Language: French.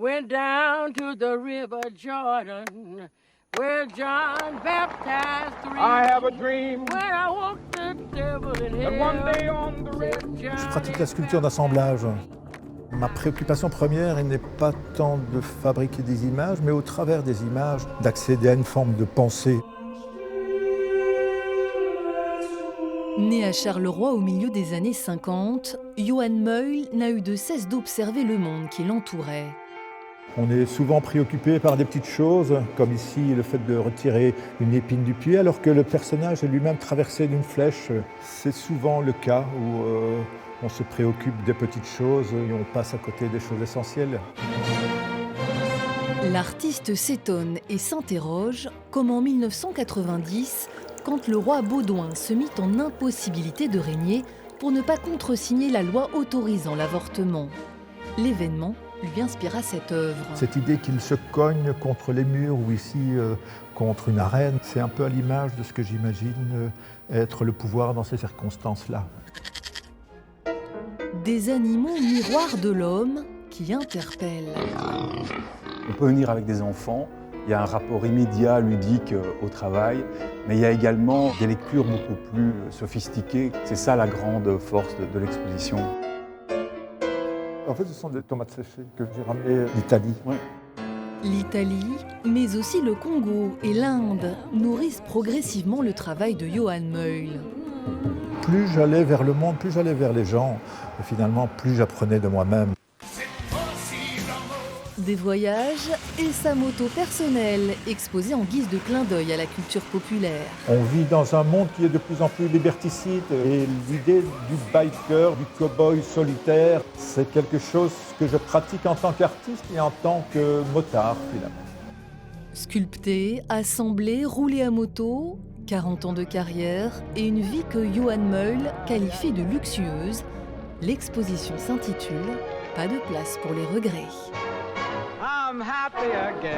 went down to the river Jordan, where John baptized three. I have a dream When I walked the devil in that one day hell. on the river. Je pratique la sculpture d'assemblage. Ma préoccupation première, elle n'est pas tant de fabriquer des images, mais au travers des images, d'accéder à une forme de pensée. Né à Charleroi au milieu des années 50, Johan Meul n'a eu de cesse d'observer le monde qui l'entourait. On est souvent préoccupé par des petites choses, comme ici le fait de retirer une épine du pied, alors que le personnage est lui-même traversé d'une flèche. C'est souvent le cas où on se préoccupe des petites choses et on passe à côté des choses essentielles. L'artiste s'étonne et s'interroge comme en 1990, quand le roi Baudouin se mit en impossibilité de régner pour ne pas contresigner la loi autorisant l'avortement. L'événement lui inspira cette œuvre. Cette idée qu'il se cogne contre les murs ou ici contre une arène, c'est un peu à l'image de ce que j'imagine être le pouvoir dans ces circonstances-là. Des animaux miroirs de l'homme qui interpellent. On peut venir avec des enfants, il y a un rapport immédiat, ludique au travail, mais il y a également des lectures beaucoup plus sophistiquées. C'est ça la grande force de l'exposition. En fait, ce sont des tomates séchées que j'ai ramenées d'Italie. Ouais. L'Italie, mais aussi le Congo et l'Inde nourrissent progressivement le travail de Johan Meul. Plus j'allais vers le monde, plus j'allais vers les gens, et finalement, plus j'apprenais de moi-même. Des voyages et sa moto personnelle, exposée en guise de clin d'œil à la culture populaire. On vit dans un monde qui est de plus en plus liberticide et l'idée du biker, du cow-boy solitaire, c'est quelque chose que je pratique en tant qu'artiste et en tant que motard finalement. Sculpté, assemblé, roulé à moto, 40 ans de carrière et une vie que Johan Meul qualifie de luxueuse, l'exposition s'intitule « Pas de place pour les regrets ». I'm happy again.